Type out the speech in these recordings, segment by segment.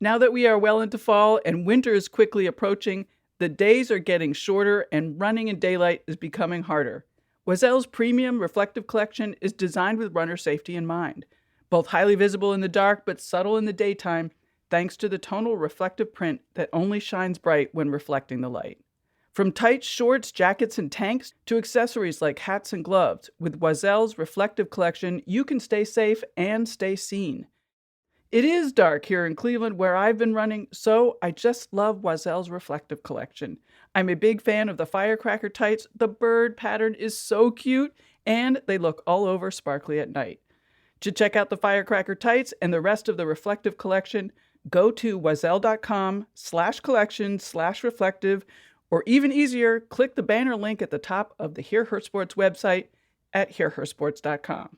Now that we are well into fall and winter is quickly approaching, the days are getting shorter and running in daylight is becoming harder. Oisel's premium reflective collection is designed with runner safety in mind. Both highly visible in the dark but subtle in the daytime, thanks to the tonal reflective print that only shines bright when reflecting the light. From tights, shorts, jackets, and tanks to accessories like hats and gloves, with Oisel's reflective collection, you can stay safe and stay seen. It is dark here in Cleveland where I've been running, so I just love Oisel's reflective collection. I'm a big fan of the firecracker tights. The bird pattern is so cute, and they look all over sparkly at night. To check out the firecracker tights and the rest of the reflective collection, go to oisel.com/collection/reflective, or even easier, click the banner link at the top of the Hear Her Sports website at hearhersports.com.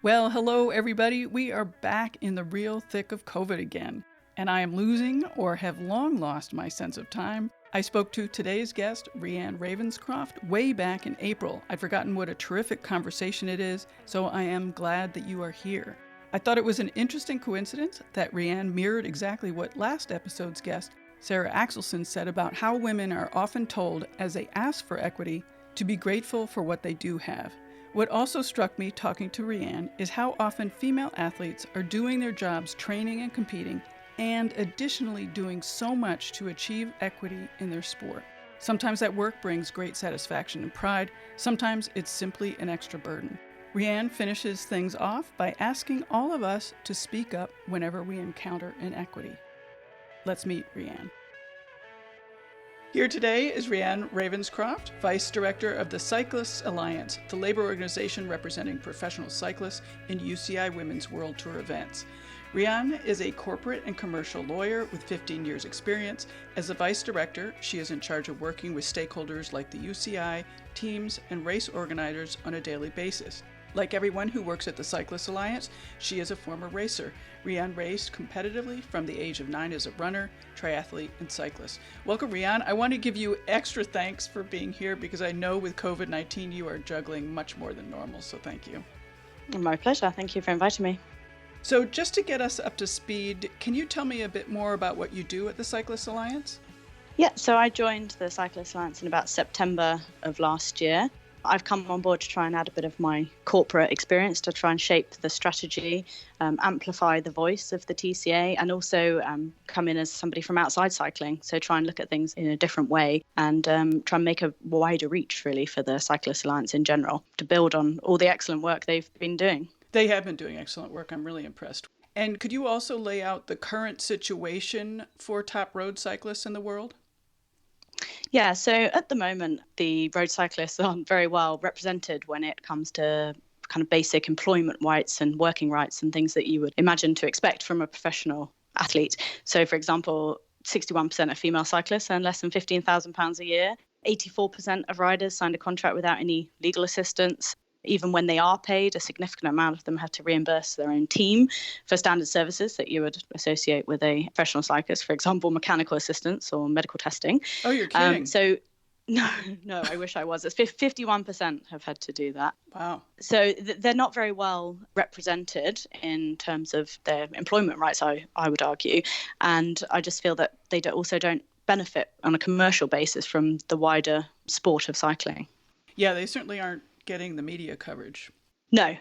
Well, hello everybody. We are back in the real thick of COVID again, and I am losing or have long lost my sense of time. I spoke to today's guest, Rhian Ravenscroft, way back in April. I'd forgotten what a terrific conversation it is, so I am glad that you are here. I thought it was an interesting coincidence that Rhian mirrored exactly what last episode's guest, Sarah Axelson, said about how women are often told, as they ask for equity, to be grateful for what they do have. What also struck me talking to Rhian is how often female athletes are doing their jobs training and competing, and additionally doing so much to achieve equity in their sport. Sometimes that work brings great satisfaction and pride, sometimes it's simply an extra burden. Rhian finishes things off by asking all of us to speak up whenever we encounter inequity. Let's meet Rhian. Here today is Rhian Ravenscroft, Vice Director of the Cyclists Alliance, the labor organization representing professional cyclists in UCI Women's World Tour events. Rhian is a corporate and commercial lawyer with 15 years experience. As the Vice Director, she is in charge of working with stakeholders like the UCI, teams, and race organizers on a daily basis. Like everyone who works at the Cyclists Alliance, she is a former racer. Rhian raced competitively from the age of 9 as a runner, triathlete, and cyclist. Welcome, Rhian. I want to give you extra thanks for being here because I know with COVID-19 you are juggling much more than normal, so thank you. My pleasure. Thank you for inviting me. So just to get us up to speed, can you tell me a bit more about what you do at the Cyclists Alliance? Yeah, so I joined the Cyclists Alliance in about September of last year. I've come on board to try and add a bit of my corporate experience to try and shape the strategy, amplify the voice of the TCA, and also come in as somebody from outside cycling. So try and look at things in a different way and try and make a wider reach, really, for the Cyclists Alliance in general, to build on all the excellent work they've been doing. They have been doing excellent work. I'm really impressed. And could you also lay out the current situation for top road cyclists in the world? Yeah, so at the moment, the road cyclists aren't very well represented when it comes to kind of basic employment rights and working rights and things that you would imagine to expect from a professional athlete. So, for example, 61% of female cyclists earn less than £15,000 a year. 84% of riders signed a contract without any legal assistance. Even when they are paid, a significant amount of them have to reimburse their own team for standard services that you would associate with a professional cyclist, for example, mechanical assistance or medical testing. Oh, you're kidding. No, I wish I was. It's 51% have had to do that. Wow. So they're not very well represented in terms of their employment rights, I would argue. And I just feel that they also don't benefit on a commercial basis from the wider sport of cycling. Yeah, they certainly aren't getting the media coverage. No.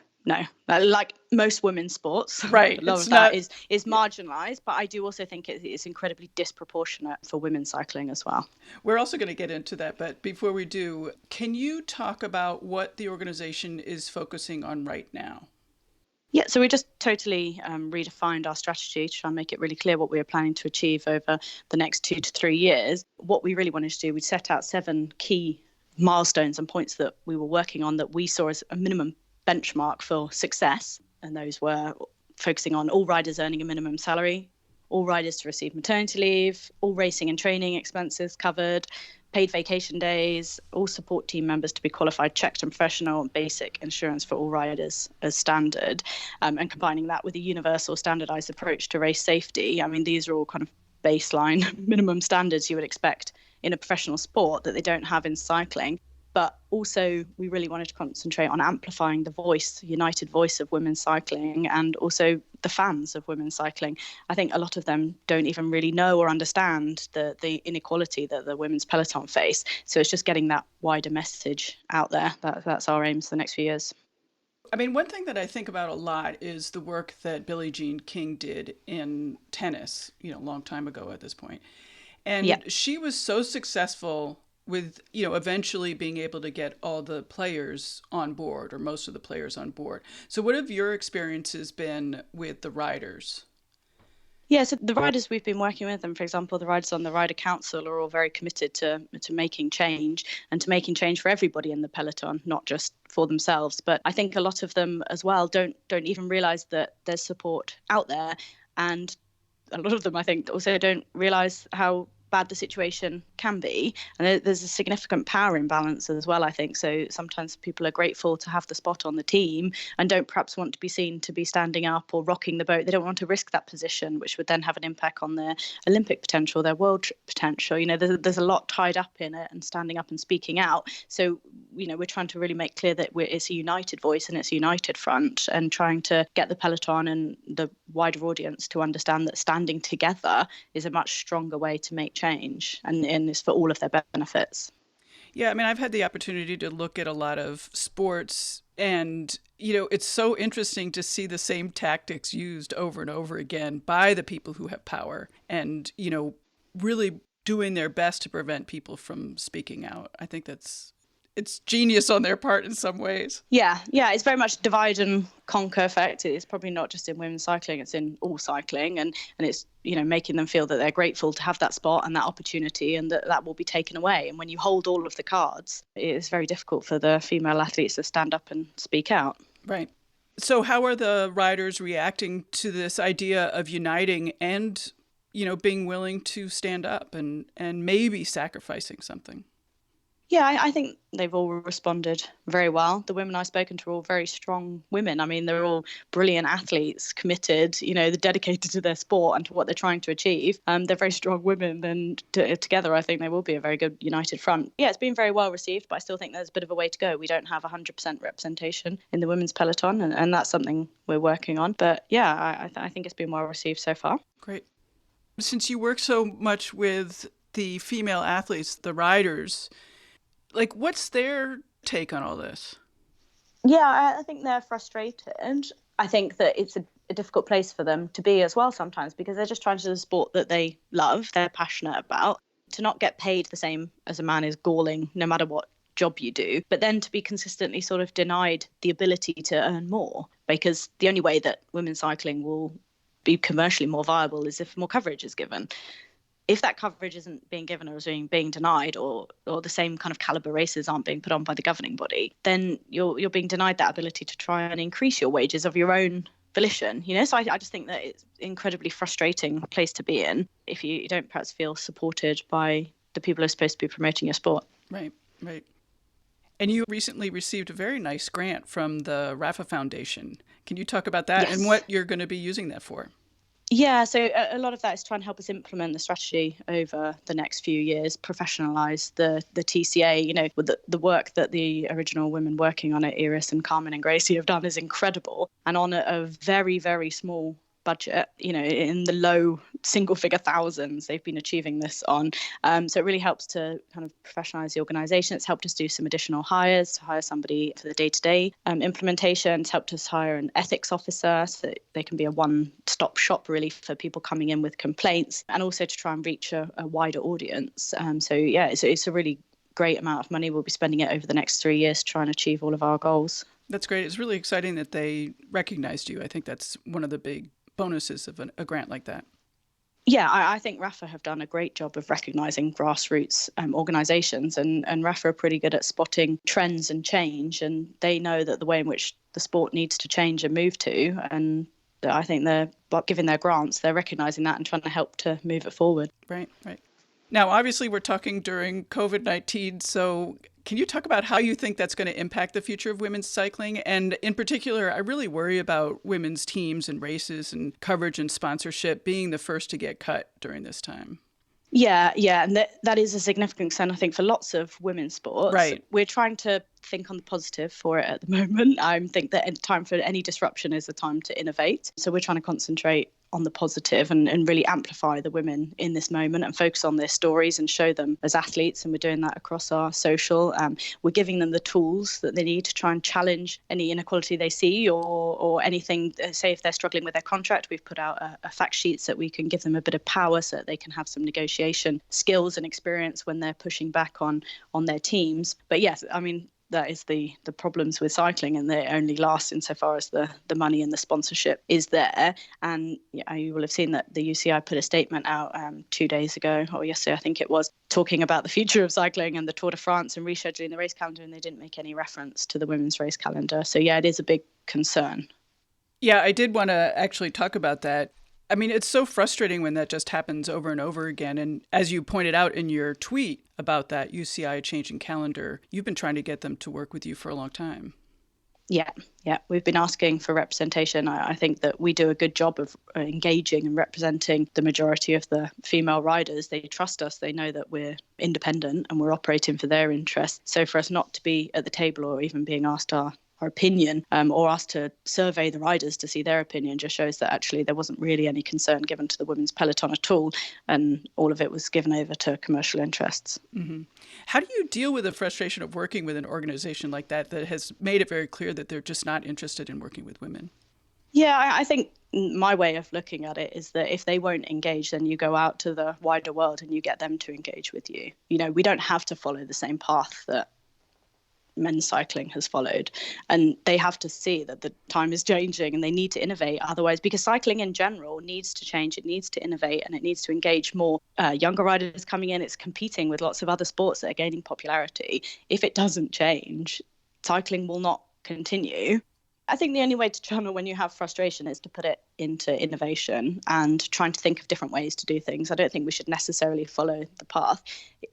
Like most women's sports, right? A lot of that is marginalised, but I do also think it's incredibly disproportionate for women's cycling as well. We're also going to get into that, but before we do, can you talk about what the organization is focusing on right now? Yeah, so we just totally redefined our strategy to try and make it really clear what we were planning to achieve over the next 2 to 3 years. What we really wanted to do, we set out 7 key milestones and points that we were working on that we saw as a minimum benchmark for success. And those were focusing on all riders earning a minimum salary, all riders to receive maternity leave, all racing and training expenses covered, paid vacation days, all support team members to be qualified, checked and professional, and basic insurance for all riders as standard. And combining that with a universal standardized approach to race safety. I mean, these are all kind of baseline minimum standards you would expect in a professional sport that they don't have in cycling. But also we really wanted to concentrate on amplifying the united voice of women's cycling, and also the fans of women's cycling. I think a lot of them don't even really know or understand the inequality that the women's peloton face. So it's just getting that wider message out there. That's our aims for the next few years. I mean, one thing that I think about a lot is the work that Billie Jean King did in tennis, a long time ago at this point. Yeah. And she was so successful with, eventually being able to get all the players on board, or most of the players on board. So what have your experiences been with the riders? Yeah, so the riders we've been working with, and for example, the riders on the Rider Council are all very committed to making change, and to making change for everybody in the peloton, not just for themselves. But I think a lot of them as well don't even realise that there's support out there, and a lot of them, I think, also don't realise how bad the situation can be. And there's a significant power imbalance as well, I think. So sometimes people are grateful to have the spot on the team and don't perhaps want to be seen to be standing up or rocking the boat. They don't want to risk that position, which would then have an impact on their Olympic potential, their world potential. There's a lot tied up in it, and standing up and speaking out. So, we're trying to really make clear that it's a united voice and it's a united front, and trying to get the peloton and the wider audience to understand that standing together is a much stronger way to make change, and it's for all of their benefits. Yeah, I mean, I've had the opportunity to look at a lot of sports, and, it's so interesting to see the same tactics used over and over again by the people who have power, and, really doing their best to prevent people from speaking out. I think it's genius on their part in some ways. Yeah, it's very much divide and conquer effect. It's probably not just in women's cycling, it's in all cycling, and it's making them feel that they're grateful to have that spot and that opportunity, and that will be taken away. And when you hold all of the cards, it's very difficult for the female athletes to stand up and speak out. Right. So how are the riders reacting to this idea of uniting and, being willing to stand up and maybe sacrificing something? Yeah, I think they've all responded very well. The women I've spoken to are all very strong women. I mean, they're all brilliant athletes, committed, they're dedicated to their sport and to what they're trying to achieve. They're very strong women, and together I think they will be a very good united front. Yeah, it's been very well received, but I still think there's a bit of a way to go. We don't have 100% representation in the women's peloton, and that's something we're working on. But yeah, I think it's been well received so far. Great. Since you work so much with the female athletes, the riders, what's their take on all this? Yeah, I think they're frustrated. I think that it's a difficult place for them to be as well sometimes, because they're just trying to do the sport that they love, they're passionate about. To not get paid the same as a man is galling, no matter what job you do, but then to be consistently sort of denied the ability to earn more, because the only way that women's cycling will be commercially more viable is if more coverage is given. If that coverage isn't being given or is being denied, or the same kind of caliber races aren't being put on by the governing body, then you're being denied that ability to try and increase your wages of your own volition. So I just think that it's an incredibly frustrating place to be in if you don't perhaps feel supported by the people who are supposed to be promoting your sport. Right. And you recently received a very nice grant from the Rafa Foundation. Can you talk about that? Yes. And what you're going to be using that for? Yeah, so a lot of that is trying to help us implement the strategy over the next few years, professionalise the TCA. With the work that the original women working on it, Iris and Carmen and Gracie, have done is incredible. And on a very, very small budget, in the low single figure thousands, they've been achieving this on. So it really helps to kind of professionalize the organization. It's helped us do some additional hires, to hire somebody for the day-to-day implementation. It's helped us hire an ethics officer so that they can be a one-stop shop really for people coming in with complaints, and also to try and reach a wider audience. So yeah, it's a really great amount of money. We'll be spending it over the next 3 years to try and achieve all of our goals. That's great. It's really exciting that they recognized you. I think that's one of the big bonuses of a grant like that. Yeah, I think Rafa have done a great job of recognising grassroots organisations, and Rafa are pretty good at spotting trends and change, and they know that the way in which the sport needs to change and move to, and I think they're giving their grants, they're recognising that and trying to help to move it forward. Right. Now, obviously, we're talking during COVID-19, so can you talk about how you think that's going to impact the future of women's cycling? And in particular, I really worry about women's teams and races and coverage and sponsorship being the first to get cut during this time. Yeah, and that is a significant concern, I think, for lots of women's sports. Right. We're trying to think on the positive for it at the moment. I think that a time for any disruption is a time to innovate. So we're trying to concentrate on the positive and really amplify the women in this moment and focus on their stories and show them as athletes. And we're doing that across our social. We're giving them the tools that they need to try and challenge any inequality they see or anything. Say if they're struggling with their contract, we've put out a fact sheets that we can give them a bit of power so that they can have some negotiation skills and experience when they're pushing back on their teams. But yes, I mean, that is the problems with cycling, and they only last insofar as the money and the sponsorship is there. And you will have seen that the UCI put a statement out 2 days ago, or yesterday I think it was, talking about the future of cycling and the Tour de France and rescheduling the race calendar, and they didn't make any reference to the women's race calendar. So yeah, it is a big concern. Yeah, I did want to actually talk about that. I mean, it's so frustrating when that just happens over and over again. And as you pointed out in your tweet about that UCI changing calendar, you've been trying to get them to work with you for a long time. Yeah. We've been asking for representation. I think that we do a good job of engaging and representing the majority of the female riders. They trust us. They know that we're independent and we're operating for their interests. So for us not to be at the table or even being asked our opinion or asked to survey the riders to see their opinion just shows that actually there wasn't really any concern given to the women's peloton at all, and all of it was given over to commercial interests. Mm-hmm. How do you deal with the frustration of working with an organization like that has made it very clear that they're just not interested in working with women? Yeah, I think my way of looking at it is that if they won't engage, then you go out to the wider world and you get them to engage with you. We don't have to follow the same path that men's cycling has followed, and they have to see that the time is changing and they need to innovate otherwise, because cycling in general needs to change, it needs to innovate, and it needs to engage more younger riders coming in. It's competing with lots of other sports that are gaining popularity. If it doesn't change, cycling will not continue. I think the only way to channel when you have frustration is to put it into innovation and trying to think of different ways to do things. I don't think we should necessarily follow the path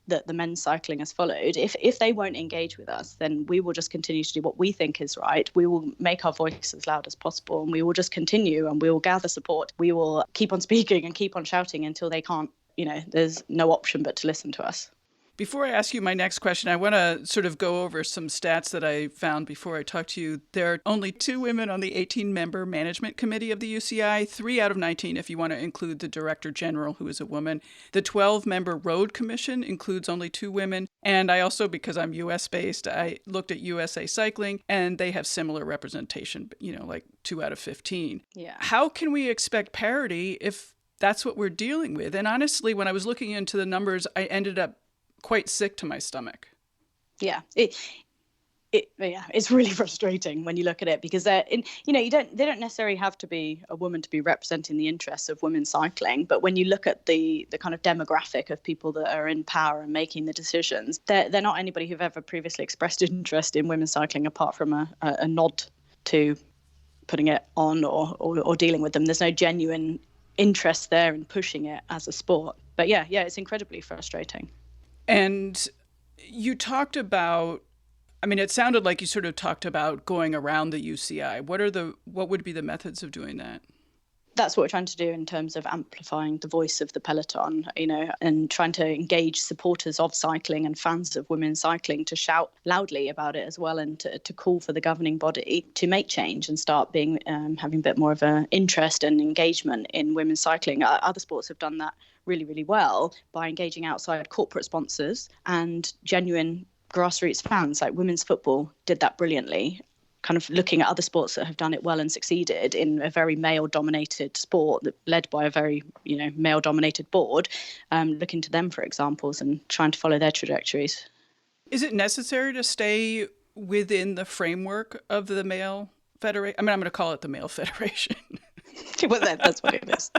that the men's cycling has followed. If they won't engage with us, then we will just continue to do what we think is right. We will make our voice as loud as possible, and we will just continue, and we will gather support. We will keep on speaking and keep on shouting until they can't, there's no option but to listen to us. Before I ask you my next question, I want to sort of go over some stats that I found before I talk to you. There are only 2 women on the 18-member management committee of the UCI, 3 out of 19 if you want to include the director general, who is a woman. The 12-member road commission includes only 2 women. And I also, because I'm US-based, I looked at USA Cycling, and they have similar representation, like 2 out of 15. Yeah. How can we expect parity if that's what we're dealing with? And honestly, when I was looking into the numbers, I ended up quite sick to my stomach. Yeah, it's really frustrating when you look at it, because they don't necessarily have to be a woman to be representing the interests of women cycling. But when you look at the kind of demographic of people that are in power and making the decisions, they're not anybody who've ever previously expressed interest in women's cycling apart from a nod to putting it on or dealing with them. There's no genuine interest there in pushing it as a sport. But yeah, it's incredibly frustrating. And you talked about, it sounded like you sort of talked about going around the UCI. What would be the methods of doing that? That's what we're trying to do in terms of amplifying the voice of the peloton, and trying to engage supporters of cycling and fans of women's cycling to shout loudly about it as well, and to call for the governing body to make change and start being having a bit more of an interest and engagement in women's cycling. Other sports have done that really, really well by engaging outside corporate sponsors and genuine grassroots fans. Like women's football did that brilliantly, kind of looking at other sports that have done it well and succeeded in a very male-dominated sport led by a very, male-dominated board, looking to them for examples and trying to follow their trajectories. Is it necessary to stay within the framework of the male federation? I'm going to call it the male federation. Well, that's what it is.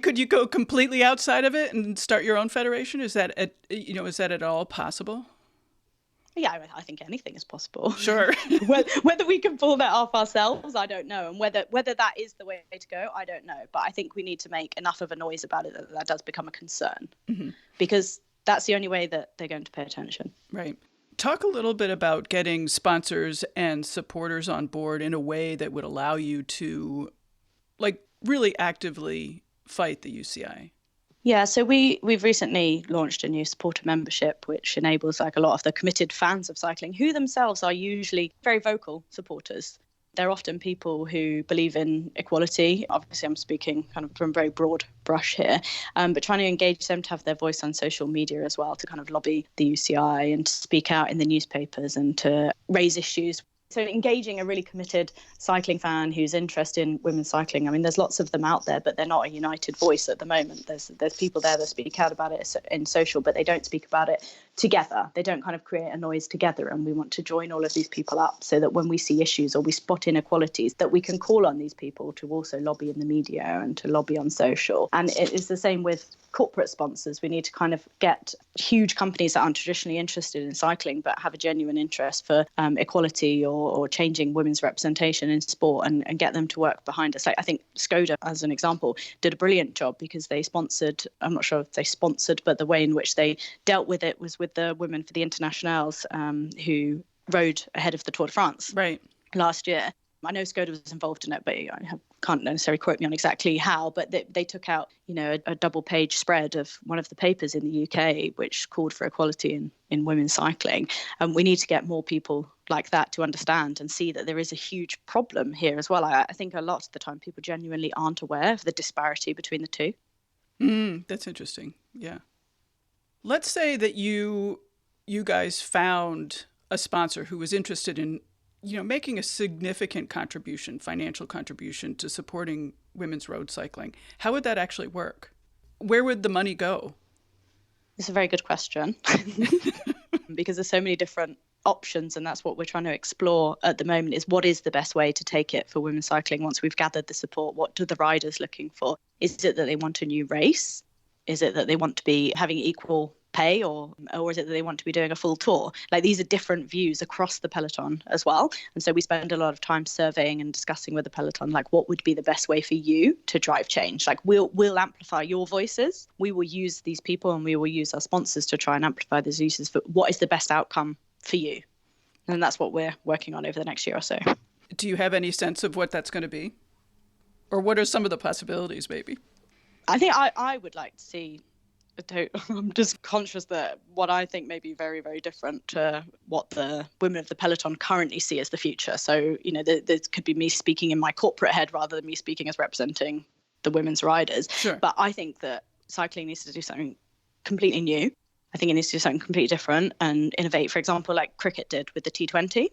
Could you go completely outside of it and start your own federation? Is that at all possible? Yeah, I think anything is possible. Sure. Whether we can pull that off ourselves, I don't know. And whether that is the way to go, I don't know. But I think we need to make enough of a noise about it that does become a concern. Mm-hmm. Because that's the only way that they're going to pay attention. Right. Talk a little bit about getting sponsors and supporters on board in a way that would allow you to, really actively fight the UCI. Yeah, so we've recently launched a new supporter membership, which enables like a lot of the committed fans of cycling, who themselves are usually very vocal supporters. They're often people who believe in equality. Obviously, I'm speaking kind of from a very broad brush here, but trying to engage them to have their voice on social media as well, to kind of lobby the UCI and to speak out in the newspapers and to raise issues. So engaging a really committed cycling fan who's interested in women's cycling. I mean, there's lots of them out there, but they're not a united voice at the moment. There's people there that speak out about it in social, but they don't speak about it together. They don't kind of create a noise together. And we want to join all of these people up so that when we see issues or we spot inequalities, that we can call on these people to also lobby in the media and to lobby on social. And it is the same with corporate sponsors. We need to kind of get huge companies that aren't traditionally interested in cycling but have a genuine interest for equality or changing women's representation in sport and get them to work behind us. Like, I think Skoda, as an example, did a brilliant job because they sponsored, I'm not sure if they sponsored, but the way in which they dealt with it was with the women for the Internationals who rode ahead of the Tour de France last year. I know Skoda was involved in it, but I can't necessarily quote me on exactly how, but they took out, a double-page spread of one of the papers in the UK, which called for equality in women's cycling. And we need to get more people like that to understand and see that there is a huge problem here as well. I think a lot of the time people genuinely aren't aware of the disparity between the two. That's interesting. Yeah. Let's say that you guys found a sponsor who was interested in making a significant contribution, financial contribution to supporting women's road cycling. How would that actually work? Where would the money go? It's a very good question because there's so many different options, and that's what we're trying to explore at the moment, is what is the best way to take it for women's cycling once we've gathered the support. What do the riders looking for? Is it that they want a new race? Is it that they want to be having equal pay, or is it that they want to be doing a full tour? Like, these are different views across the peloton as well. And so we spend a lot of time surveying and discussing with the peloton, like, what would be the best way for you to drive change? Like, we'll amplify your voices. We will use these people and we will use our sponsors to try and amplify those uses for what is the best outcome for you. And that's what we're working on over the next year or so. Do you have any sense of what that's going to be? Or what are some of the possibilities, maybe? I think I would like to see, I'm just conscious that what I think may be very, very different to what the women of the peloton currently see as the future. So, there could be me speaking in my corporate head rather than me speaking as representing the women's riders. Sure. But I think that cycling needs to do something completely new. I think it needs to do something completely different and innovate, for example, like cricket did with the T20.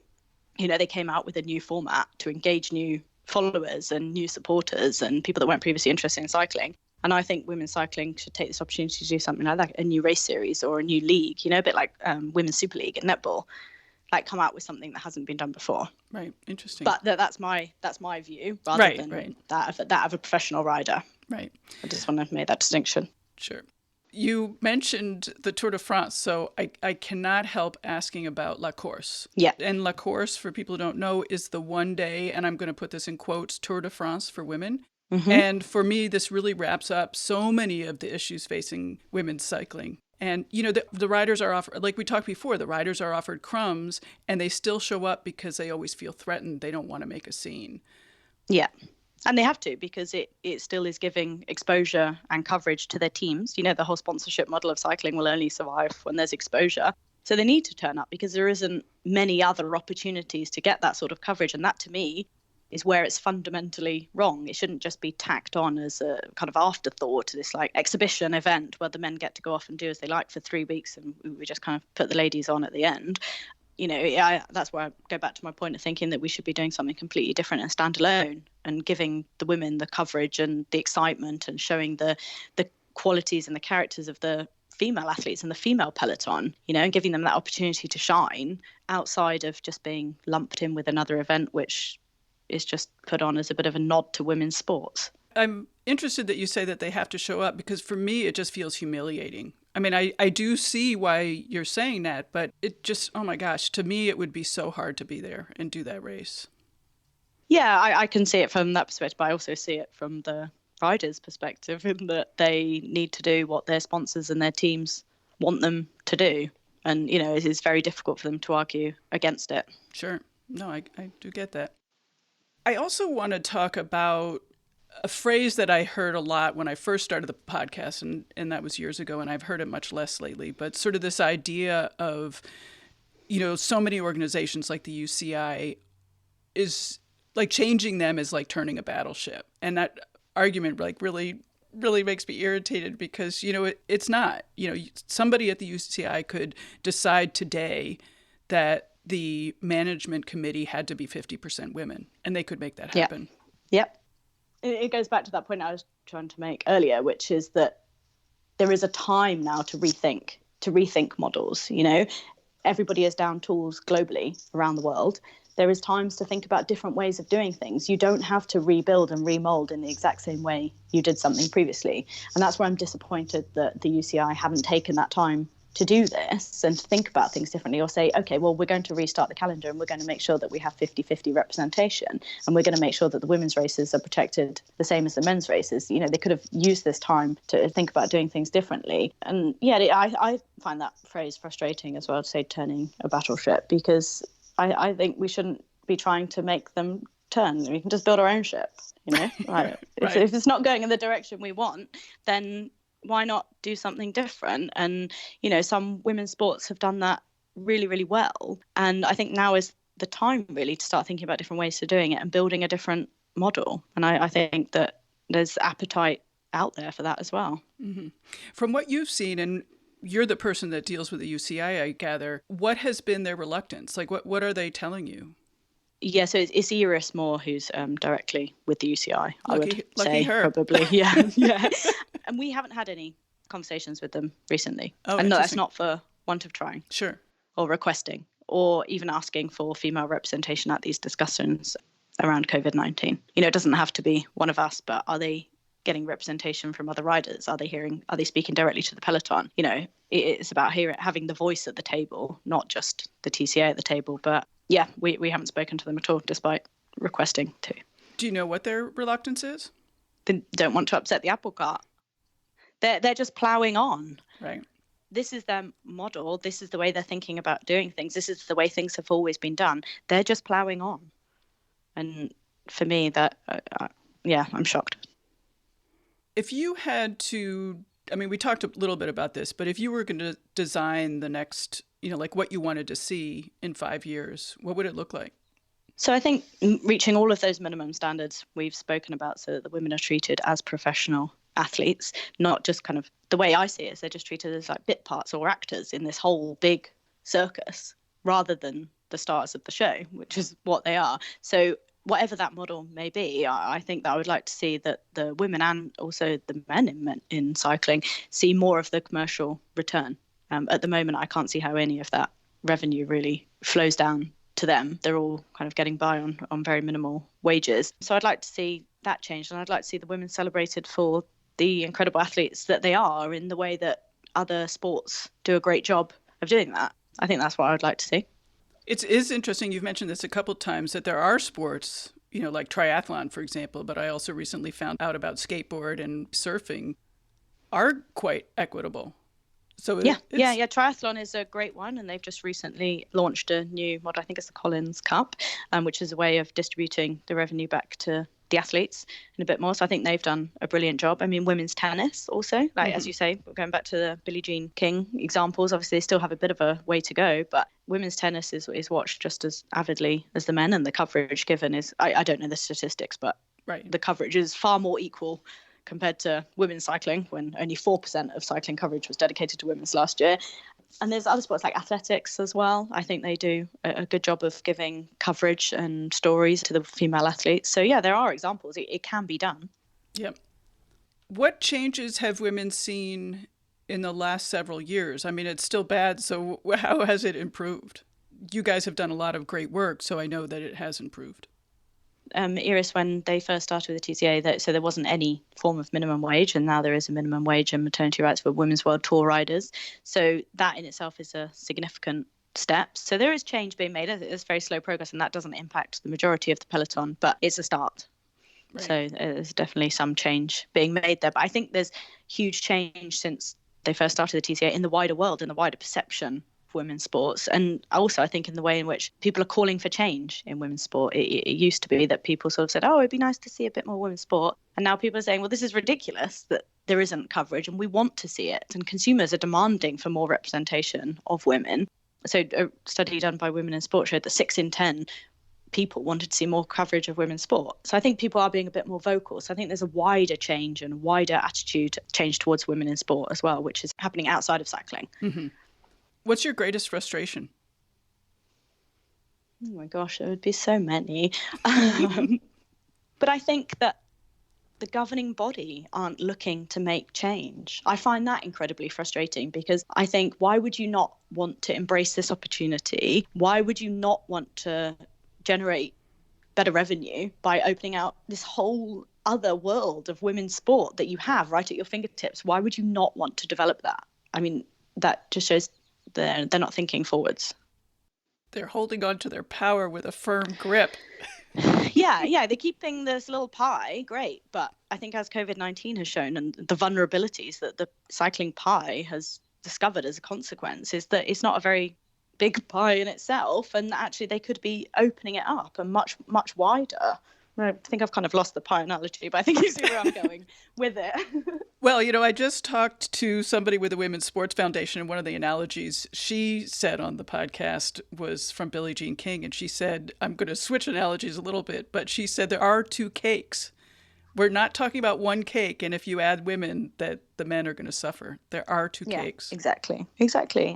They came out with a new format to engage new followers and new supporters and people that weren't previously interested in cycling. And I think women's cycling should take this opportunity to do something like that, a new race series or a new league, a bit like Women's Super League in netball, like come out with something that hasn't been done before. Right. Interesting. But that's my view rather than that of a professional rider. Right. I just want to make that distinction. Sure. You mentioned the Tour de France, so I cannot help asking about La Course. Yeah. And La Course, for people who don't know, is the one day, and I'm going to put this in quotes, Tour de France for women. Mm-hmm. And for me, this really wraps up so many of the issues facing women's cycling. And, the riders are offered, like we talked before, the riders are offered crumbs and they still show up because they always feel threatened. They don't want to make a scene. Yeah. And they have to, because it still is giving exposure and coverage to their teams. The whole sponsorship model of cycling will only survive when there's exposure. So they need to turn up because there isn't many other opportunities to get that sort of coverage. And that, to me, is where it's fundamentally wrong. It shouldn't just be tacked on as a kind of afterthought to this like exhibition event where the men get to go off and do as they like for 3 weeks and we just kind of put the ladies on at the end. That's where I go back to my point of thinking that we should be doing something completely different and standalone and giving the women the coverage and the excitement and showing the qualities and the characters of the female athletes and the female peloton, and giving them that opportunity to shine outside of just being lumped in with another event, which is just put on as a bit of a nod to women's sports. I'm interested that you say that they have to show up because for me, it just feels humiliating. I mean, I do see why you're saying that, but it just, oh my gosh, to me, it would be so hard to be there and do that race. Yeah, I can see it from that perspective, but I also see it from the riders' perspective in that they need to do what their sponsors and their teams want them to do. And, it is very difficult for them to argue against it. Sure. No, I do get that. I also want to talk about a phrase that I heard a lot when I first started the podcast, and that was years ago, and I've heard it much less lately, but sort of this idea of, so many organizations like the UCI is like changing them is like turning a battleship. And that argument like really, really makes me irritated because, it's not. Somebody at the UCI could decide today that the management committee had to be 50% women, and they could make that happen. Yep. It goes back to that point I was trying to make earlier, which is that there is a time now to rethink models. Everybody is down tools globally around the world. There is times to think about different ways of doing things. You don't have to rebuild and remold in the exact same way you did something previously. And that's where I'm disappointed that the UCI haven't taken that time to do this and to think about things differently, or say, okay, well, we're going to restart the calendar and we're going to make sure that we have 50-50 representation, and we're going to make sure that the women's races are protected the same as the men's races. They could have used this time to think about doing things differently. And I find that phrase frustrating as well, to say turning a battleship, because I think we shouldn't be trying to make them turn. We can just build our own ship, Right. Right. If it's not going in the direction we want, then why not do something different? And, some women's sports have done that really, really well. And I think now is the time really to start thinking about different ways of doing it and building a different model. And I think that there's appetite out there for that as well. Mm-hmm. From what you've seen, and you're the person that deals with the UCI, I gather, what has been their reluctance? Like, what are they telling you? Yeah, so it's Iris Moore who's directly with the UCI. I would say her. Probably, yeah. And we haven't had any conversations with them recently. Oh, and no, that's not for want of trying. Sure. Or requesting, or even asking for female representation at these discussions around COVID-19. It doesn't have to be one of us, but are they getting representation from other riders? Are they speaking directly to the peloton? It's about having the voice at the table, not just the TCA at the table. But yeah, we haven't spoken to them at all, despite requesting to. Do you know what their reluctance is? They don't want to upset the apple cart. They're just ploughing on. Right. This is their model. This is the way they're thinking about doing things. This is the way things have always been done. They're just ploughing on. And for me, I'm shocked. If you had to, we talked a little bit about this, but if you were going to design the next, like what you wanted to see in 5 years, what would it look like? So I think reaching all of those minimum standards we've spoken about, so that the women are treated as professional athletes, not just kind of the way I see it, is they're just treated as like bit parts or actors in this whole big circus rather than the stars of the show, which is what they are. So whatever that model may be, I think that I would like to see that the women and also the men in cycling see more of the commercial return. At the moment, I can't see how any of that revenue really flows down to them. They're all kind of getting by on very minimal wages. So I'd like to see that change, and I'd like to see the women celebrated for the incredible athletes that they are in the way that other sports do a great job of doing that. I think that's what I'd like to see. It is interesting, you've mentioned this a couple of times, that there are sports, like triathlon, for example, but I also recently found out about skateboard and surfing are quite equitable. So yeah. Triathlon is a great one, and they've just recently launched a new model. I think it's the Collins Cup, which is a way of distributing the revenue back to the athletes in a bit more. So I think they've done a brilliant job. Women's tennis also, as you say, going back to the Billie Jean King examples, obviously they still have a bit of a way to go, but women's tennis is watched just as avidly as the men, and the coverage given is, I don't know the statistics, but right, the coverage is far more equal compared to women's cycling, when only 4% of cycling coverage was dedicated to women's last year. And there's other sports like athletics as well. I think they do a good job of giving coverage and stories to the female athletes. So yeah, there are examples. It can be done. Yep. What changes have women seen in the last several years? It's still bad. So how has it improved? You guys have done a lot of great work, so I know that it has improved. Iris, when they first started with the TCA, so there wasn't any form of minimum wage, and now there is a minimum wage and maternity rights for women's world tour riders. So that in itself is a significant step. So there is change being made. It's very slow progress, and that doesn't impact the majority of the peloton, but it's a start. Right. So there's definitely some change being made there. But I think there's huge change since they first started the TCA in the wider world, in the wider perception women's sports. And also, I think in the way in which people are calling for change in women's sport. It used to be that people sort of said, oh, it'd be nice to see a bit more women's sport. And now people are saying, well, this is ridiculous that there isn't coverage and we want to see it. And consumers are demanding for more representation of women. So a study done by Women in Sport showed that 6 in 10 people wanted to see more coverage of women's sport. So I think people are being a bit more vocal. So I think there's a wider change and a wider attitude change towards women in sport as well, which is happening outside of cycling. Mm-hmm. What's your greatest frustration? Oh my gosh, there would be so many. But I think that the governing body aren't looking to make change. I find that incredibly frustrating because I think, why would you not want to embrace this opportunity? Why would you not want to generate better revenue by opening out this whole other world of women's sport that you have right at your fingertips? Why would you not want to develop that? I mean, that just shows they're not thinking forwards. They're holding on to their power with a firm grip. Yeah, they're keeping this little pie, great. But I think as COVID-19 has shown, and the vulnerabilities that the cycling pie has discovered as a consequence, is that it's not a very big pie in itself, and actually they could be opening it up and much, much wider. I think I've kind of lost the pie analogy, but I think you see where I'm going with it. Well, I just talked to somebody with the Women's Sports Foundation, and one of the analogies she said on the podcast was from Billie Jean King, and she said, I'm going to switch analogies a little bit, but she said there are 2 cakes. We're not talking about one cake, and if you add women, that the men are going to suffer. There are 2 cakes. Exactly.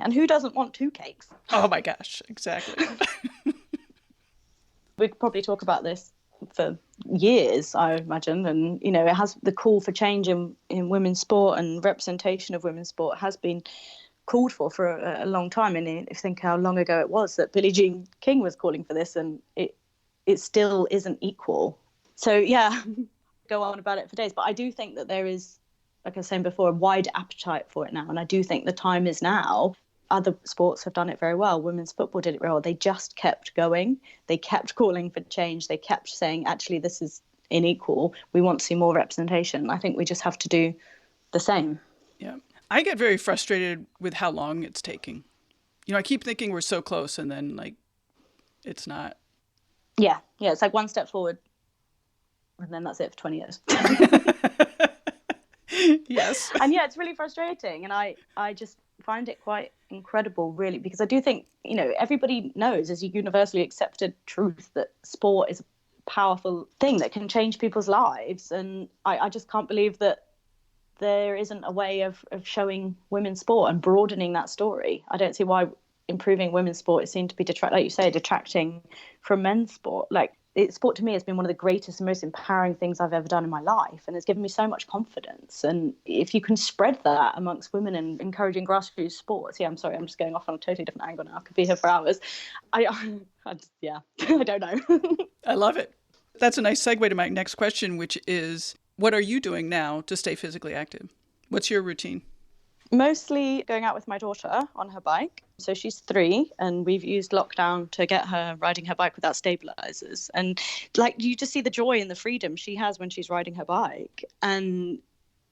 And who doesn't want 2 cakes? Oh my gosh, exactly. We could probably talk about this for years, I imagine, and it has the call for change in women's sport and representation of women's sport has been called for a long time. And if you think how long ago it was that Billie Jean King was calling for this, and it still isn't equal. So yeah, go on about it for days, but I do think that there is, like I was saying before, a wide appetite for it now, and I do think the time is now. Other sports have done it very well. Women's football did it very well. They just kept going. They kept calling for change. They kept saying, actually, this is unequal. We want to see more representation. I think we just have to do the same. Yeah. I get very frustrated with how long it's taking. I keep thinking we're so close, and then, it's not. Yeah. It's like one step forward, and then that's it for 20 years. Yes. And yeah, it's really frustrating. And I just find it quite incredible, really, because I do think, everybody knows, as a universally accepted truth, that sport is a powerful thing that can change people's lives. And I just can't believe that there isn't a way of showing women's sport and broadening that story. I don't see why improving women's sport seems to be, like you say, detracting from men's sport. Sport to me has been one of the greatest and most empowering things I've ever done in my life, and it's given me so much confidence. And if you can spread that amongst women and encouraging grassroots sports, I'm sorry, I'm just going off on a totally different angle now. I could be here for hours. I don't know. I love it. That's a nice segue to my next question, which is, what are you doing now to stay physically active? What's your routine? Mostly going out with my daughter on her bike. So she's 3, and we've used lockdown to get her riding her bike without stabilizers. And you just see the joy and the freedom she has when she's riding her bike. And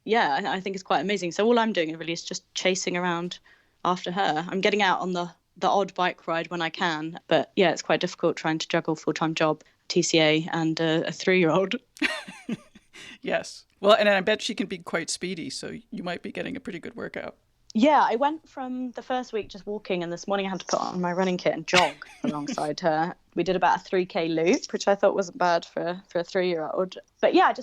yeah, I think it's quite amazing. So all I'm doing really is just chasing around after her. I'm getting out on the odd bike ride when I can. But yeah, it's quite difficult trying to juggle full-time job, TCA, and a 3-year-old. Yes. Well, and I bet she can be quite speedy, so you might be getting a pretty good workout. Yeah, I went from the first week just walking, and this morning I had to put on my running kit and jog alongside her. We did about a 3K loop, which I thought wasn't bad for a 3-year-old. But yeah,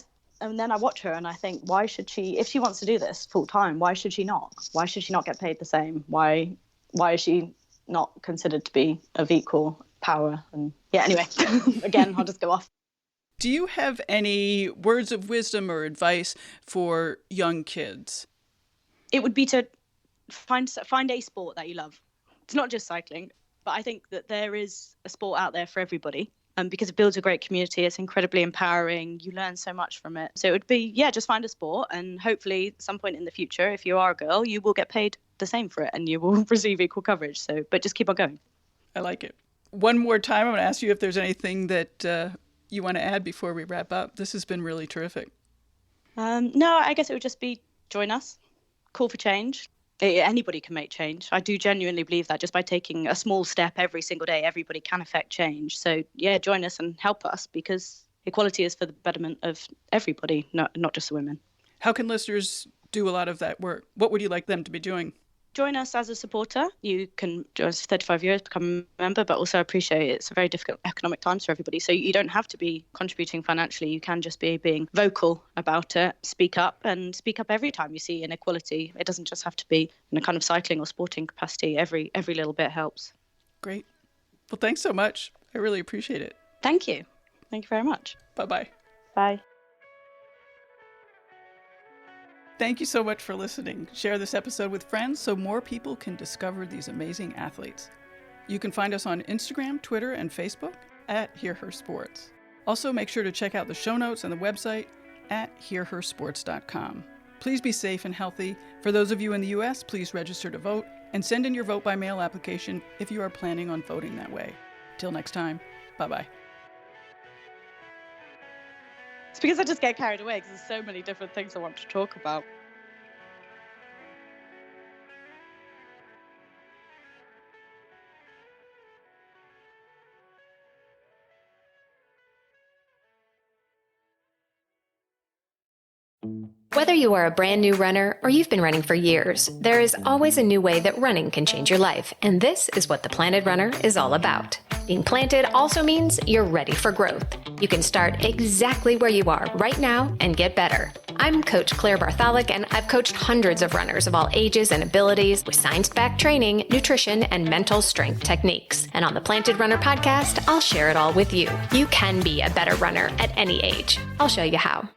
and then I watch her and I think, why should she, if she wants to do this full time, why should she not? Why should she not get paid the same? Why is she not considered to be of equal power? And yeah, anyway, again, I'll just go off. Do you have any words of wisdom or advice for young kids? It would be to find a sport that you love. It's not just cycling, but I think that there is a sport out there for everybody. Because it builds a great community. It's incredibly empowering. You learn so much from it. So it would be, just find a sport, and hopefully at some point in the future, if you are a girl, you will get paid the same for it and you will receive equal coverage. So, but just keep on going. I like it. One more time, I'm going to ask you if there's anything that you want to add before we wrap up. This has been really terrific. No, I guess it would just be join us, call for change. Anybody can make change. I do genuinely believe that just by taking a small step every single day, everybody can affect change. So yeah, join us and help us, because equality is for the betterment of everybody, not just the women. How can listeners do a lot of that work? What would you like them to be doing? Join us as a supporter. You can join us for 35 years, become a member, but also appreciate it's a very difficult economic times for everybody. So you don't have to be contributing financially. You can just be being vocal about it, speak up every time you see inequality. It doesn't just have to be in a kind of cycling or sporting capacity. Every little bit helps. Great. Well, thanks so much. I really appreciate it. Thank you. Thank you very much. Bye-bye. Bye. Thank you so much for listening. Share this episode with friends so more people can discover these amazing athletes. You can find us on Instagram, Twitter, and Facebook at Hear Her Sports. Also, make sure to check out the show notes and the website at hearhersports.com. Please be safe and healthy. For those of you in the U.S., please register to vote and send in your vote by mail application if you are planning on voting that way. Till next time, bye-bye. It's because I just get carried away because there's so many different things I want to talk about. Whether you are a brand new runner or you've been running for years, there is always a new way that running can change your life, and this is what the Planted Runner is all about. Being planted also means you're ready for growth. You can start exactly where you are right now and get better. I'm Coach Claire Bartholic, and I've coached hundreds of runners of all ages and abilities with science-backed training, nutrition, and mental strength techniques. And on the Planted Runner podcast, I'll share it all with you. You can be a better runner at any age. I'll show you how.